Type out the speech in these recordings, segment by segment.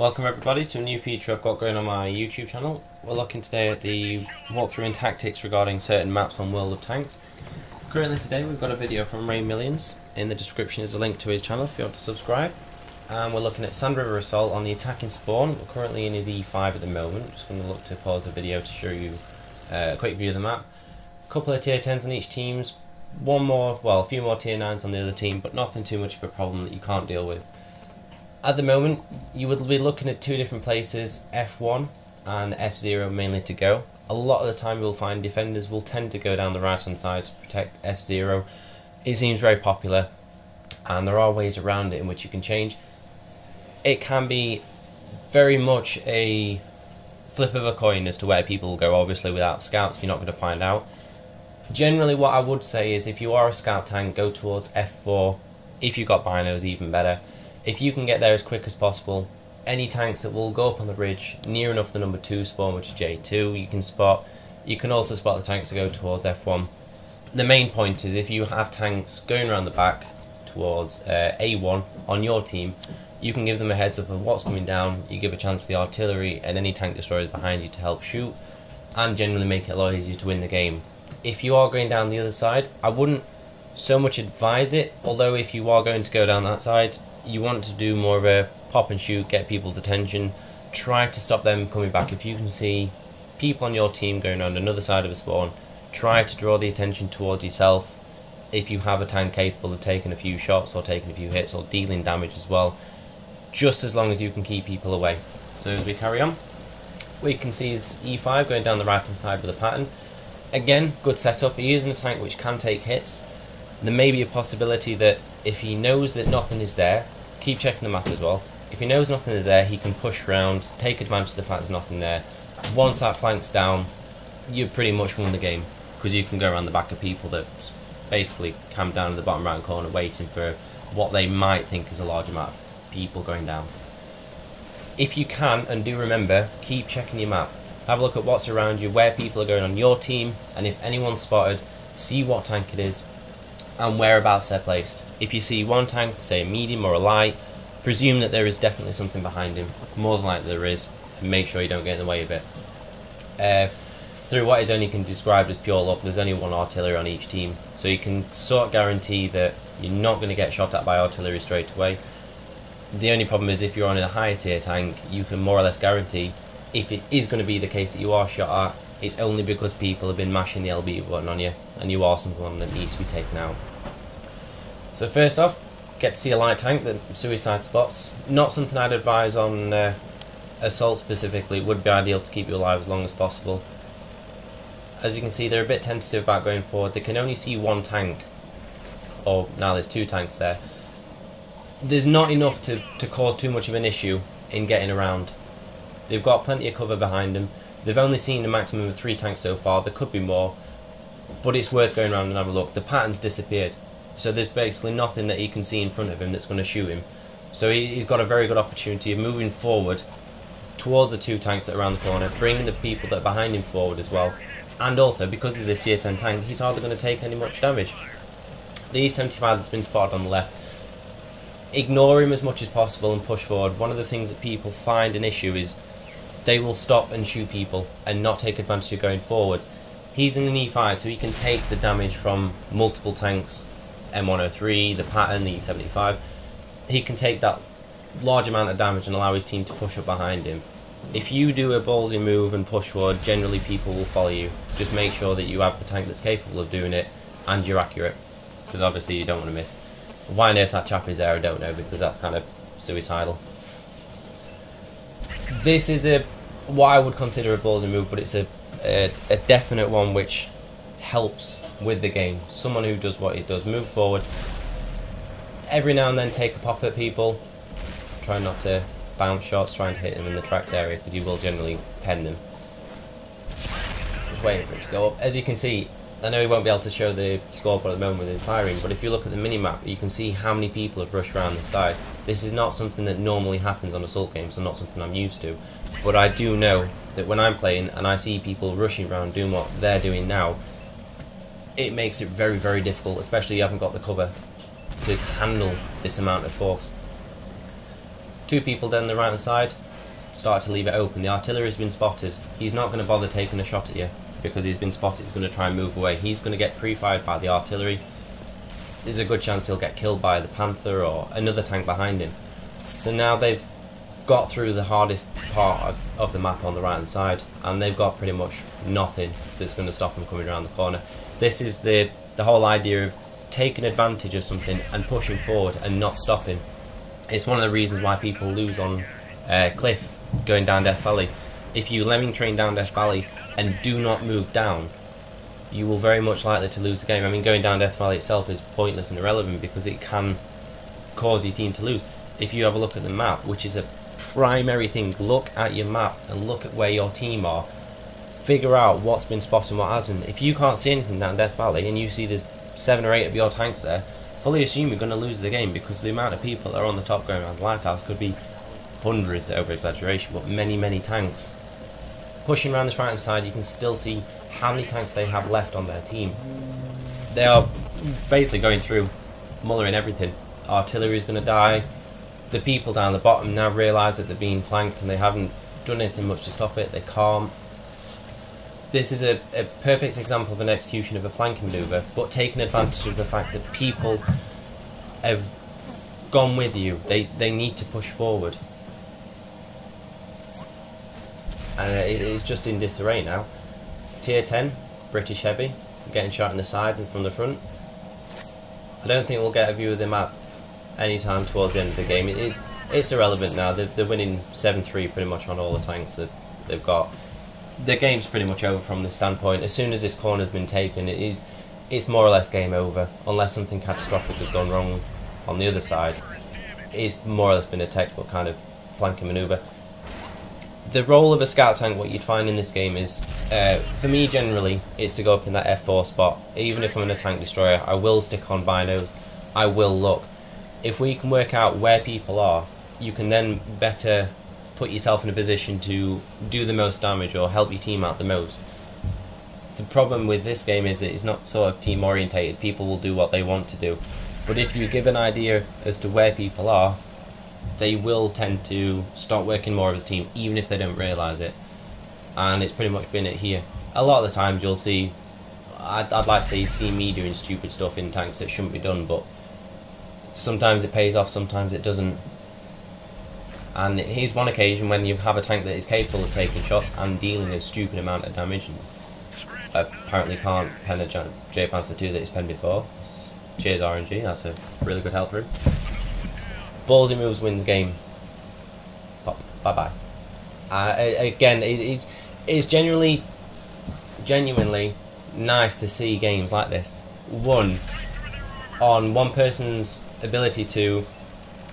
Welcome everybody to a new feature I've got going on my YouTube channel. We're looking today at the walkthrough and tactics regarding certain maps on World of Tanks. Currently today we've got a video from ReignMillons. In the description is a link to his channel if you want to subscribe. And we're looking at Sand River Assault on the attacking spawn. We're currently in his E5 at the moment. Just going to look to pause the video to show you a quick view of the map. A couple of tier 10s on each team, a few more tier 9s on the other team, but nothing too much of a problem that you can't deal with. At the moment, you would be looking at two different places, F1 and F0 mainly to go. A lot of the time you'll find defenders will tend to go down the right hand side to protect F0. It seems very popular and there are ways around it in which you can change. It can be very much a flip of a coin as to where people will go. Obviously without scouts you're not going to find out. Generally what I would say is if you are a scout tank, go towards F4. If you've got binos, even better. If you can get there as quick as possible, any tanks that will go up on the ridge near enough the number 2 spawn, which is J2, you can spot. You can also spot the tanks that go towards F1. The main point is if you have tanks going around the back towards A1 on your team, you can give them a heads up of what's coming down. You give a chance for the artillery and any tank destroyers behind you to help shoot, and generally make it a lot easier to win the game. If you are going down the other side, I wouldn't so much advise it, although if you are going to go down that side, you want to do more of a pop and shoot, get people's attention, try to stop them coming back. If you can see people on your team going around another side of a spawn, try to draw the attention towards yourself. If you have a tank capable of taking a few shots or taking a few hits or dealing damage as well, just as long as you can keep people away. So as we carry on, we can see his E5 going down the right hand side with a pattern. Again, good setup. He is in a tank which can take hits. There may be a possibility that if he knows that nothing is there, keep checking the map as well. If he knows nothing is there, he can push around, take advantage of the fact there's nothing there. Once that flank's down, you've pretty much won the game, because you can go around the back of people that basically camp down in the bottom right corner waiting for what they might think is a large amount of people going down. If you can, and do remember, keep checking your map. Have a look at what's around you, where people are going on your team, and if anyone's spotted, see what tank it is and whereabouts they're placed. If you see one tank, say a medium or a light, presume that there is definitely something behind him. More than likely there is, and make sure you don't get in the way of it. Through what is only can described as pure luck, there's only one artillery on each team, so you can sort of guarantee that you're not going to get shot at by artillery straight away. The only problem is if you're on a higher tier tank, you can more or less guarantee if it is going to be the case that you are shot at, it's only because people have been mashing the LB button on you and you are someone that needs to be taken out. So first off, get to see a light tank that suicide spots. Not something I'd advise on assault specifically. It would be ideal to keep you alive as long as possible. As you can see, they're a bit tentative about going forward. They can only see one tank, or now there's two tanks there. There's not enough to cause too much of an issue in getting around. They've got plenty of cover behind them. They've only seen a maximum of 3 tanks so far. There could be more, but it's worth going around and having a look. The pattern's disappeared, so there's basically nothing that he can see in front of him that's going to shoot him. So he's got a very good opportunity of moving forward towards the 2 tanks that are around the corner, bringing the people that are behind him forward as well. And also, because he's a tier 10 tank, he's hardly going to take any much damage. The E75 that's been spotted on the left, ignore him as much as possible and push forward. One of the things that people find an issue is they will stop and shoot people and not take advantage of going forward. He's in an E5, so he can take the damage from multiple tanks, M103, the pattern, the E75. He can take that large amount of damage and allow his team to push up behind him. If you do a ballsy move and push forward, generally people will follow you. Just make sure that you have the tank that's capable of doing it and you're accurate, because obviously you don't want to miss. Why on earth that chap is there I don't know, because that's kind of suicidal. This is what I would consider a ballsy move, but it's a definite one which helps with the game. Someone who does what he does, move forward. Every now and then take a pop at people. Try not to bounce shots, try and hit them in the tracks area, because you will generally pen them. Just waiting for it to go up. As you can see, I know we won't be able to show the scoreboard at the moment with the firing, but if you look at the mini-map, you can see how many people have rushed around the side. This is not something that normally happens on assault games, so not something I'm used to. But I do know that when I'm playing and I see people rushing around doing what they're doing now, it makes it very, very difficult, especially if you haven't got the cover to handle this amount of force. 2 people down the right hand side. started to leave it open. The artillery's been spotted. He's not going to bother taking a shot at you because he's been spotted. He's going to try and move away. He's going to get pre-fired by the artillery. There's a good chance he'll get killed by the Panther or another tank behind him. So now they've got through the hardest part of the map on the right hand side, and they've got pretty much nothing that's going to stop them coming around the corner. This is the whole idea of taking advantage of something and pushing forward and not stopping. It's one of the reasons why people lose on Cliff going down Death Valley. If you lemming train down Death Valley and do not move down, you will very much likely to lose the game. I mean, going down Death Valley itself is pointless and irrelevant because it can cause your team to lose. If you have a look at the map, which is a primary thing, look at your map and look at where your team are. Figure out what's been spotted and what hasn't. If you can't see anything down Death Valley and you see there's 7 or 8 of your tanks there, fully assume you're going to lose the game because the amount of people that are on the top going around the lighthouse could be hundreds, over exaggeration, but many tanks. Pushing around this right hand side, you can still see how many tanks they have left on their team. They are basically going through, mullering everything. Artillery is going to die. The people down the bottom now realise that they're being flanked and they haven't done anything much to stop it. They can't. This is a perfect example of an execution of a flanking manoeuvre, but taking advantage of the fact that people have gone with you. They need to push forward. And it's just in disarray now. Tier 10, British Heavy, getting shot in the side and from the front. I don't think we'll get a view of the map anytime towards the end of the game. It's irrelevant now. They're winning 7-3 pretty much on all the tanks that they've got. The game's pretty much over from this standpoint. As soon as this corner's been taken, it's more or less game over, unless something catastrophic has gone wrong on the other side. It's more or less been a textbook kind of flanking manoeuvre. The role of a scout tank, what you'd find in this game is, for me generally, it's to go up in that F4 spot. Even if I'm in a tank destroyer, I will stick on binos, I will look. If we can work out where people are, you can then better put yourself in a position to do the most damage or help your team out the most. The problem with this game is that it's not sort of team orientated. People will do what they want to do, but if you give an idea as to where people are, they will tend to start working more as a team, even if they don't realise it. And it's pretty much been it here. A lot of the times you'll see, I'd like to say you'd see me doing stupid stuff in tanks that shouldn't be done, but sometimes it pays off, sometimes it doesn't. And here's one occasion when you have a tank that is capable of taking shots and dealing a stupid amount of damage, and apparently can't pen a J Panther 2 that he's penned before. Cheers RNG, that's a really good help for him. Ballsy moves wins game. Pop. Bye bye. Again, it's genuinely nice to see games like this. One person's ability to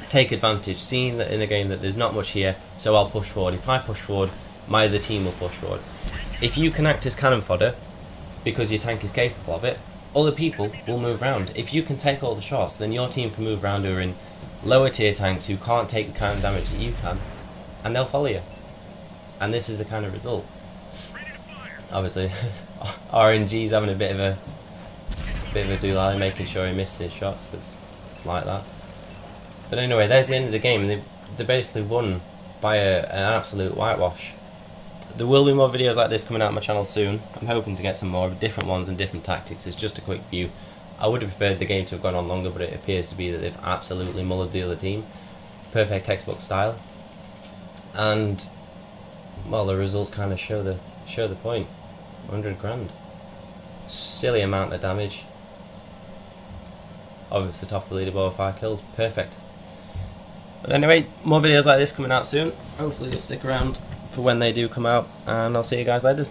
take advantage, seeing that in a game that there's not much here, so I'll push forward. If I push forward, my other team will push forward. If you can act as cannon fodder, because your tank is capable of it, other people will move around. If you can take all the shots, then your team can move around who are in lower tier tanks who can't take the kind of damage that you can, and they'll follow you. And this is the kind of result. Obviously, RNG's having a bit of a doolally, making sure he misses his shots, but it's like that. But anyway, there's the end of the game. They basically won by an absolute whitewash. There will be more videos like this coming out on my channel soon. I'm hoping to get some more different ones and different tactics. It's just a quick view. I would have preferred the game to have gone on longer, but it appears to be that they've absolutely mullered the other team. Perfect textbook style. And, well, the results kind of show the point. 100 grand. Silly amount of damage. Obviously top of the leaderboard, 5 kills. Perfect. But anyway, more videos like this coming out soon. Hopefully you'll stick around for when they do come out, and I'll see you guys later.